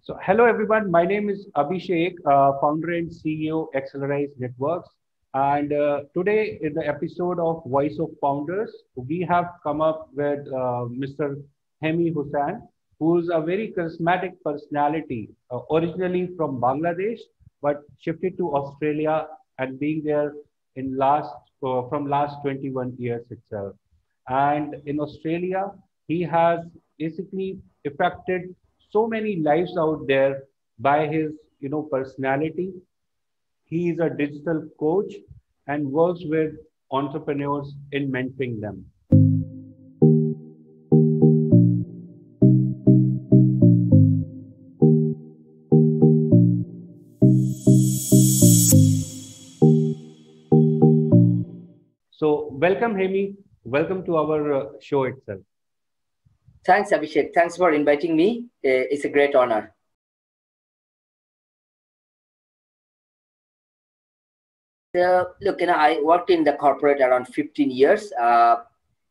So, hello everyone. My name is Abhishek, founder and CEO Accelerize Networks. And today, in the episode of Voice of Founders, we have come up with Mr. Hemi Hossain, who's a very charismatic personality, originally from Bangladesh, but shifted to Australia and being there in from last 21 years itself. And in Australia, he has basically affected so many lives out there by his personality. He is a digital coach and works with entrepreneurs in mentoring them. So welcome, Hemi. Welcome to our show itself. Thanks, Abhishek. Thanks for inviting me. It's a great honor. Look, I worked in the corporate around 15 years.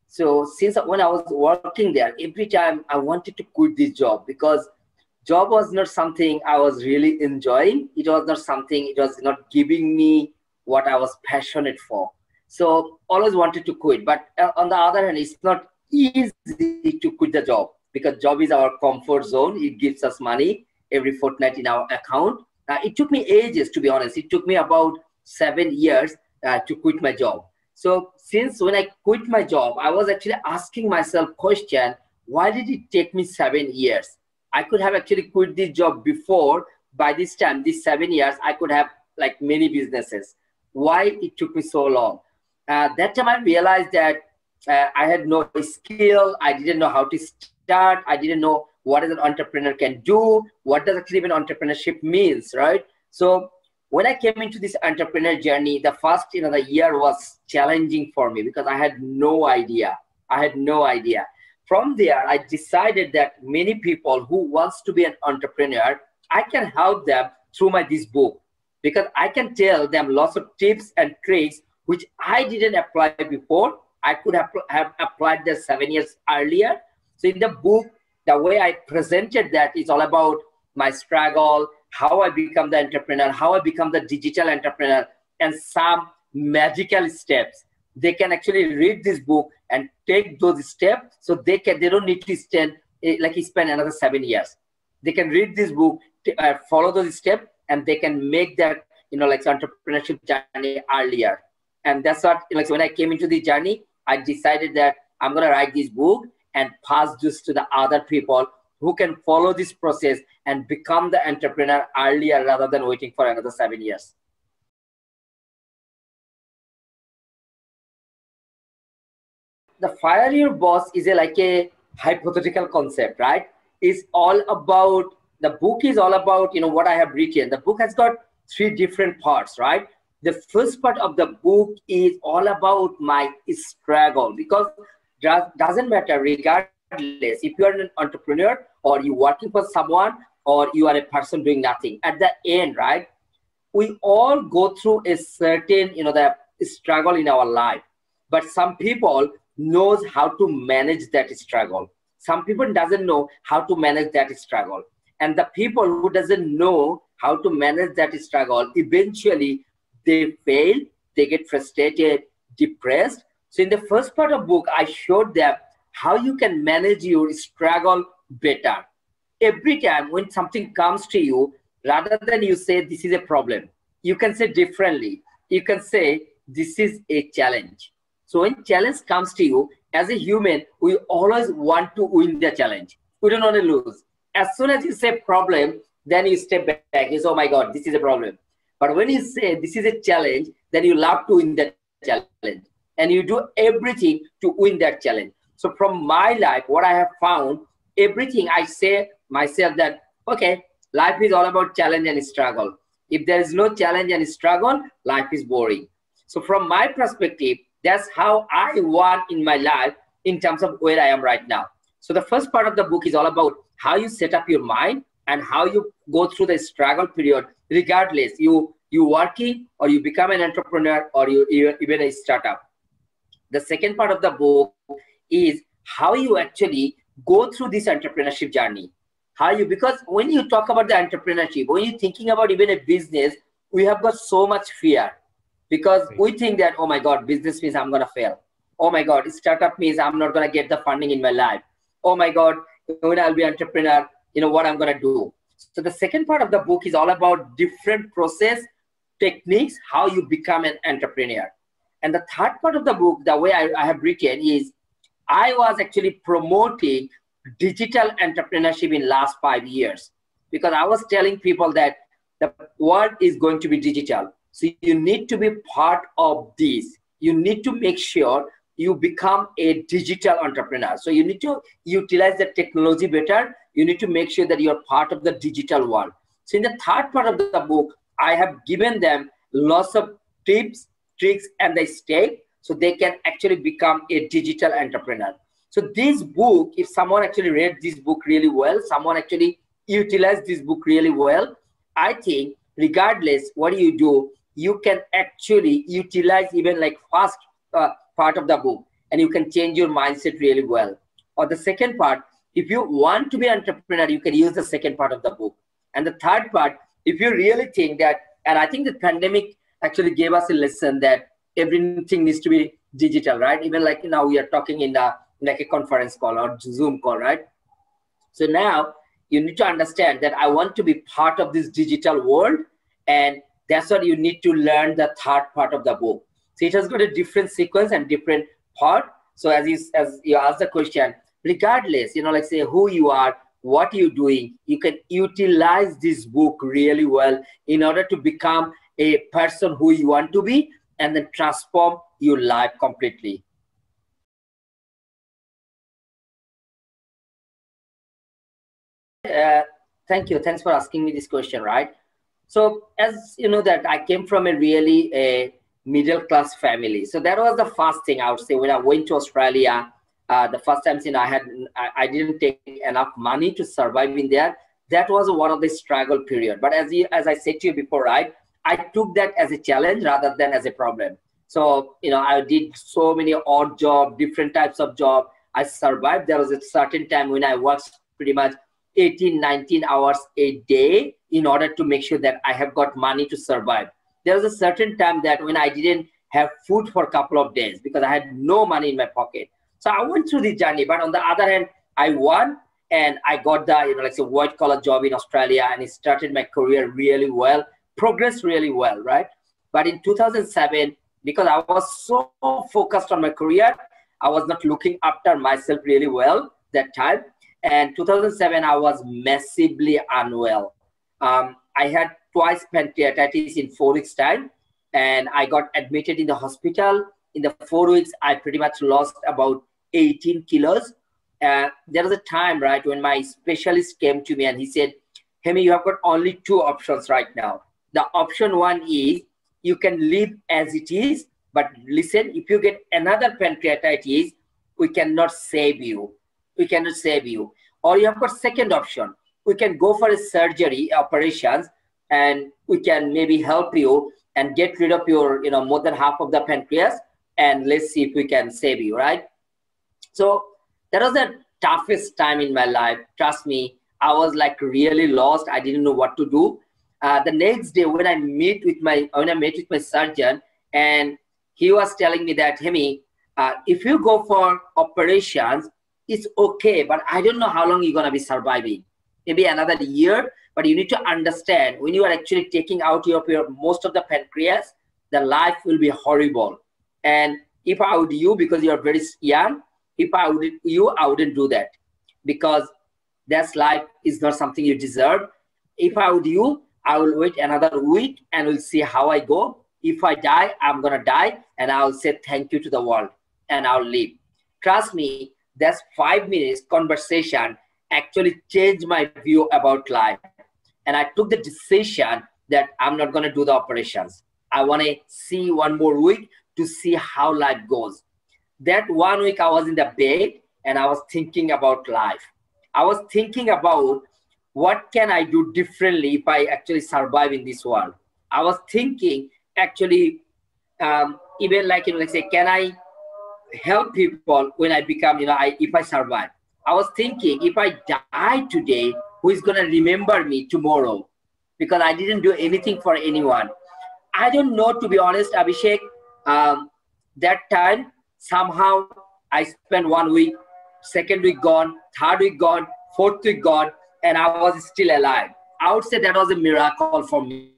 So since when I was working there, every time I wanted to quit this job because job was not something I was really enjoying. It was not something, it was not giving me what I was passionate for. So always wanted to quit. But on the other hand, it's not easy to quit the job because job is our comfort zone. It gives us money every fortnight in our account. It took me ages, to be honest. It took me about 7 years to quit my job. So since when I quit my job, I was actually asking myself question, why did it take me 7 years? I could have actually quit this job before. By this time, these 7 years, I could have like many businesses. Why it took me so long? That time I realized that I had no skill. I didn't know how to start. I didn't know what an entrepreneur can do. What does actually even entrepreneurship means, right? So when I came into this entrepreneur journey, the first, the year was challenging for me because I had no idea. From there, I decided that many people who wants to be an entrepreneur, I can help them through this book because I can tell them lots of tips and tricks which I didn't apply before. I could have applied that 7 years earlier. So in the book, the way I presented that is all about my struggle, how I become the entrepreneur, how I become the digital entrepreneur, and some magical steps. They can actually read this book and take those steps, so they don't need to spend another 7 years. They can read this book, follow those steps, and they can make that entrepreneurship journey earlier. And that's what when I came into the journey, I decided that I'm going to write this book and pass this to the other people who can follow this process and become the entrepreneur earlier rather than waiting for another 7 years. The fire your boss is a hypothetical concept, right? It's all about, the book is all about, what I have written. The book has got 3 different parts, right? The first part of the book is all about my struggle because doesn't matter regardless if you are an entrepreneur or you're working for someone or you are a person doing nothing. At the end, right, we all go through a certain, the struggle in our life. But some people knows how to manage that struggle. Some people doesn't know how to manage that struggle. And the people who doesn't know how to manage that struggle, eventually they fail, they get frustrated, depressed. So in the first part of the book, I showed them how you can manage your struggle better. Every time when something comes to you, rather than you say, this is a problem, you can say differently. You can say, this is a challenge. So when challenge comes to you, as a human, we always want to win the challenge. We don't want to lose. As soon as you say problem, then you step back. You say, oh my God, this is a problem. But when you say this is a challenge, then you love to win that challenge. And you do everything to win that challenge. So from my life, what I have found, everything I say myself that, okay, life is all about challenge and struggle. If there is no challenge and struggle, life is boring. So from my perspective, that's how I want in my life in terms of where I am right now. So the first part of the book is all about how you set up your mind and how you go through the struggle period, regardless you working or you become an entrepreneur or you even a startup. The second part of the book is how you actually go through this entrepreneurship journey. How you, because when you talk about the entrepreneurship, when you're thinking about even a business, we have got so much fear because we think that, oh my God, business means I'm going to fail. Oh my God, startup means I'm not going to get the funding in my life. Oh my God, when I'll be entrepreneur, what I'm going to do. So the second part of the book is all about different process techniques, how you become an entrepreneur. And the third part of the book, the way I have written is, I was actually promoting digital entrepreneurship in last 5 years because I was telling people that the world is going to be digital. So you need to be part of this. You need to make sure you become a digital entrepreneur. So you need to utilize the technology better. You need to make sure that you're part of the digital world. So in the third part of the book, I have given them lots of tips, tricks, and the step so they can actually become a digital entrepreneur. So this book, if someone actually read this book really well, someone actually utilized this book really well, I think regardless what you do, you can actually utilize even like first part of the book and you can change your mindset really well. Or the second part, if you want to be an entrepreneur, you can use the second part of the book. And the third part, if you really think that, and I think the pandemic actually gave us a lesson that everything needs to be digital, right? Even like now we are talking in like a conference call or Zoom call, right? So now you need to understand that I want to be part of this digital world, and that's what you need to learn the third part of the book. So it has got a different sequence and different part. So as you ask the question, regardless, like say who you are, what you're doing, you can utilize this book really well in order to become a person who you want to be and then transform your life completely. Thank you. Thanks for asking me this question, right? So as you know that I came from a really middle class family. So that was the first thing I would say when I went to Australia. The first time I didn't take enough money to survive in there. That was one of the struggle period. But as I said to you before, right, I took that as a challenge rather than as a problem. So, I did so many odd jobs, different types of job. I survived. There was a certain time when I worked pretty much 18, 19 hours a day in order to make sure that I have got money to survive. There was a certain time that when I didn't have food for a couple of days because I had no money in my pocket. So I went through the journey, but on the other hand, I won and I got the, like a white collar job in Australia, and it started my career really well, progressed really well, right? But in 2007, because I was so focused on my career, I was not looking after myself really well that time. And 2007, I was massively unwell. I had twice pancreatitis in 4 weeks time, and I got admitted in the hospital. In the 4 weeks, I pretty much lost about 18 kilos. There was a time, right, when my specialist came to me and he said, Hemi, you have got only two options right now. The option one is you can live as it is, but listen, if you get another pancreatitis, we cannot save you. We cannot save you. Or you have got second option. We can go for a surgery, operations, and we can maybe help you and get rid of your, more than half of the pancreas, and let's see if we can save you, right? So that was the toughest time in my life. Trust me, I was like really lost. I didn't know what to do. The next day when I met with my surgeon, and he was telling me that, Hemi, if you go for operations, it's okay, but I don't know how long you're going to be surviving. Maybe another year, but you need to understand when you are actually taking out your most of the pancreas, the life will be horrible. And if I would you, because you are very young, if I would you, I wouldn't do that, because that's life is not something you deserve. If I would you, I will wait another week and we'll see how I go. If I die, I'm going to die, and I'll say thank you to the world and I'll leave. Trust me, that's 5 minutes conversation actually changed my view about life. And I took the decision that I'm not going to do the operations. I want to see 1 more week to see how life goes. That 1 week I was in the bed and I was thinking about life. I was thinking about what can I do differently if I actually survive in this world. I was thinking actually, even like, let's say, can I help people when I become, if I survive? I was thinking, if I die today, who is going to remember me tomorrow, because I didn't do anything for anyone. I don't know, to be honest, Abhishek. That time, somehow I spent 1 week, second week gone, third week gone, fourth week gone, and I was still alive. I would say that was a miracle for me.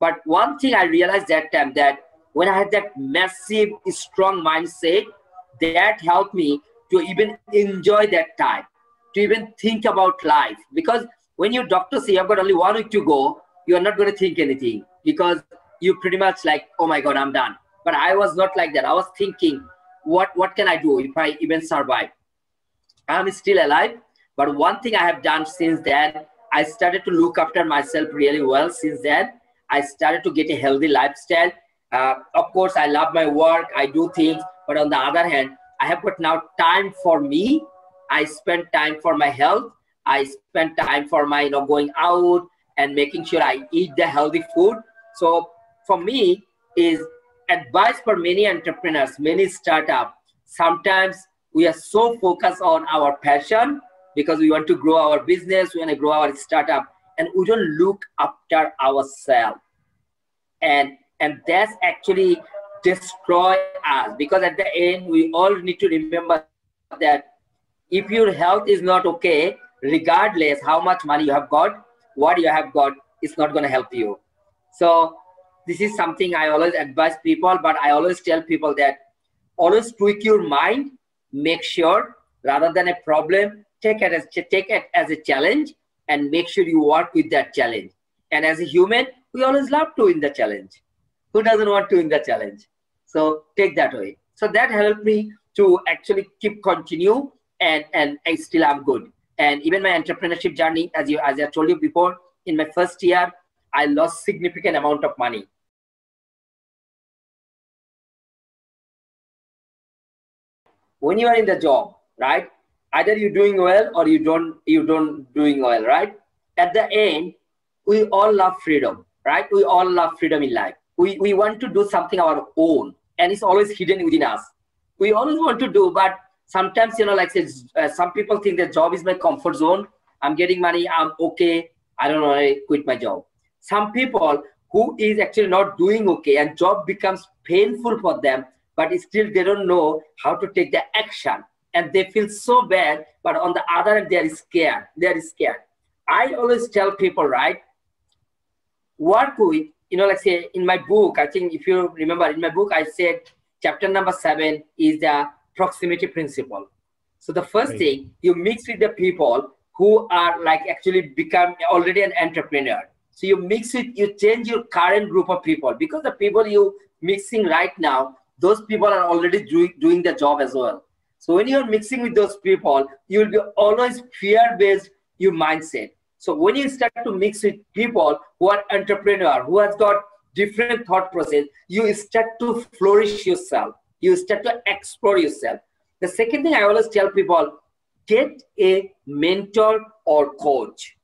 But one thing I realized that time, that when I had that massive, strong mindset, that helped me to even enjoy that time, to even think about life. Because when your doctor say you've got only 1 week to go, you're not going to think anything, because you pretty much like, oh my God, I'm done. But I was not like that. I was thinking, what can I do if I even survive? I'm still alive. But one thing I have done since then, I started to look after myself really well. Since then, I started to get a healthy lifestyle. Of course, I love my work. I do things. But on the other hand, I have got now time for me. I spend time for my health. I spend time for my going out and making sure I eat the healthy food. So for me, is advice for many entrepreneurs, many startups. Sometimes we are so focused on our passion because we want to grow our business, we want to grow our startup, and we don't look after ourselves. And that's actually destroy us, because at the end, we all need to remember that if your health is not okay, regardless how much money you have got, what you have got, it's not going to help you. So this is something I always advise people, but I always tell people that always tweak your mind, make sure rather than a problem, take it as a challenge, and make sure you work with that challenge. And as a human, we always love to win the challenge. Who doesn't want to win the challenge? So take that away. So that helped me to actually keep continue, and I still am good. And even my entrepreneurship journey, as I told you before, in my first year, I lost significant amount of money. When you are in the job, right? Either you're doing well or you don't doing well, right? At the end, we all love freedom, right? We all love freedom in life. We want to do something our own, and it's always hidden within us. We always want to do, but sometimes, some people think that job is my comfort zone. I'm getting money, I'm okay. I don't know, I quit my job. Some people who is actually not doing okay and job becomes painful for them, but still they don't know how to take the action, and they feel so bad. But on the other hand, they're scared. I always tell people, right? Work with, say in my book, I think if you remember in my book, I said chapter number 7 is the proximity principle. So the first thing, you mix with the people who are like actually become already an entrepreneur. So you change your current group of people, because the people you mixing right now, those people are already doing the job as well. So when you're mixing with those people, you'll be always fear-based your mindset. So when you start to mix with people who are entrepreneur, who has got different thought process, you start to flourish yourself. You start to explore yourself. The second thing I always tell people, get a mentor or coach.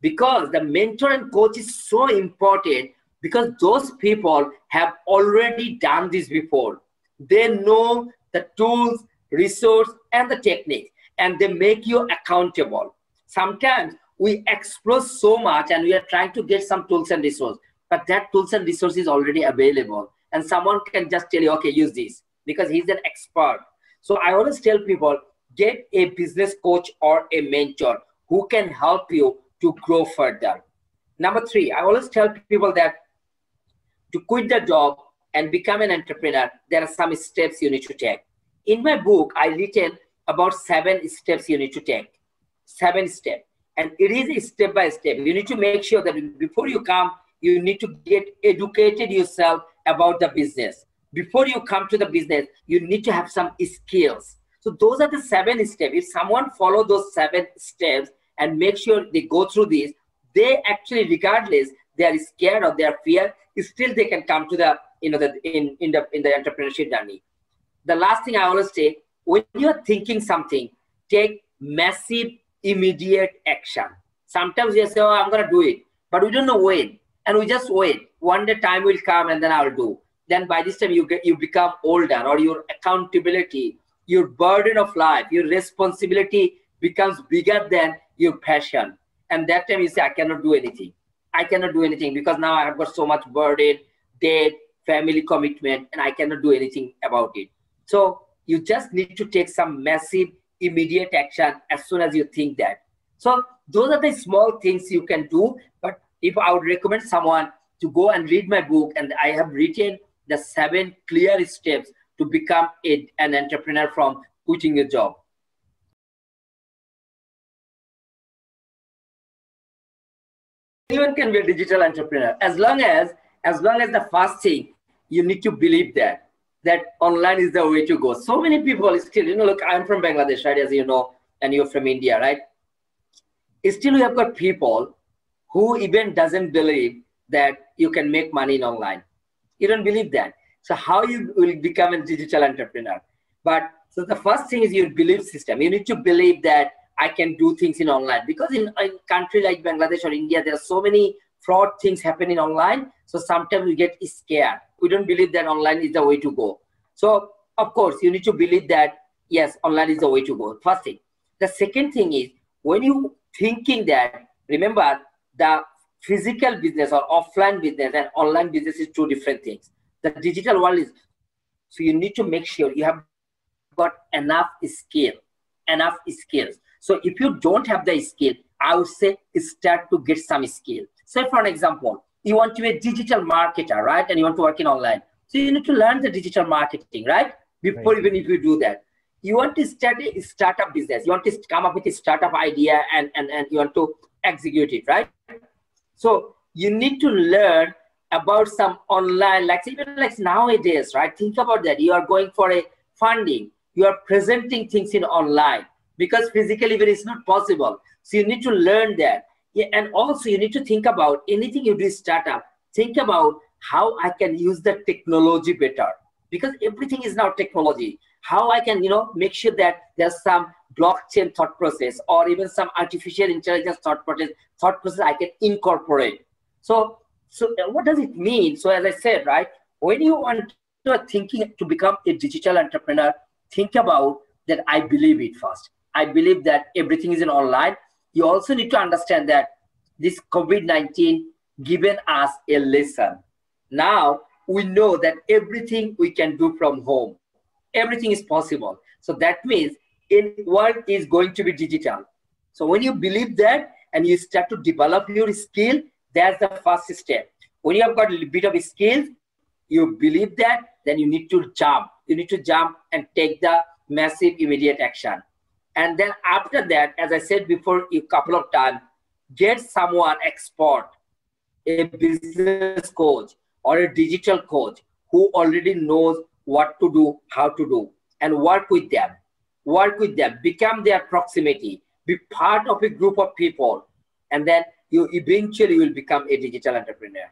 Because the mentor and coach is so important, because those people have already done this before. They know the tools, resource, and the technique, and they make you accountable. Sometimes we explore so much and we are trying to get some tools and resources, but that tools and resource is already available, and someone can just tell you, okay, use this, because he's an expert. So I always tell people, get a business coach or a mentor who can help you to grow further. Number 3, I always tell people that to quit the job and become an entrepreneur, there are some steps you need to take. In my book, I written about 7 steps you need to take. 7 steps. And it is a step by step. You need to make sure that before you come, you need to get educated yourself about the business. Before you come to the business, you need to have some skills. So those are the 7 steps. If someone follow those 7 steps and make sure they go through these, they actually, regardless, they are scared or they are fear, still they can come to the, in the entrepreneurship journey. The last thing I always say, when you are thinking something, take massive, immediate action. Sometimes we say, oh, I'm going to do it, but we don't know when, and we just wait. One day time will come and then I'll do. Then by this time you become older, or your accountability, your burden of life, your responsibility becomes bigger than your passion. And that time you say, I cannot do anything. I cannot do anything because now I have got so much burden, debt, family commitment, and I cannot do anything about it. So you just need to take some massive, immediate action as soon as you think that. So those are the small things you can do. But if I would recommend someone to go and read my book, and I have written the 7 clear steps to become an entrepreneur from quitting your job. Anyone can be a digital entrepreneur as long as the first thing, you need to believe that online is the way to go. So many people still, look, I'm from Bangladesh, right, as you know, and you're from India, right? Still, we have got people who even doesn't believe that you can make money in online. You don't believe that. So how you will become a digital entrepreneur? But so the first thing is your belief system. You need to believe that I can do things in online, because in a country like Bangladesh or India, there are so many fraud things happening online. So sometimes we get scared. We don't believe that online is the way to go. So of course, you need to believe that, yes, online is the way to go. First thing. The second thing is, when you thinking that, remember, the physical business or offline business and online business is 2 different things. The digital world is, so you need to make sure you have got enough skills. So if you don't have the skill, I would say start to get some skill. Say for an example, you want to be a digital marketer, right? And you want to work in online. So you need to learn the digital marketing, right? Before even if you do that. You want to start a startup business. You want to come up with a startup idea and you want to execute it, right? So you need to learn about some online, like even like nowadays, right? Think about that. You are going for a funding. You are presenting things in online because physically it is not possible. So you need to learn that. Yeah, and also you need to think about anything you do startup. Think about how I can use the technology better, because everything is now technology. How I can, make sure that there's some blockchain thought process or even some artificial intelligence thought process I can incorporate. So what does it mean? So as I said, right, when you want to thinking to become a digital entrepreneur, think about that I believe it first. I believe that everything is in online. You also need to understand that this COVID-19 given us a lesson. Now we know that everything we can do from home. Everything is possible. So that means in world is going to be digital. So when you believe that and you start to develop your skill, that's the first step. When you have got a little bit of skills, you believe that, then you need to jump. You need to jump and take the massive immediate action. And then after that, as I said before a couple of times, get someone expert, a business coach or a digital coach who already knows what to do, how to do, and work with them. Work with them, become their proximity, be part of a group of people, and then you eventually will become a digital entrepreneur.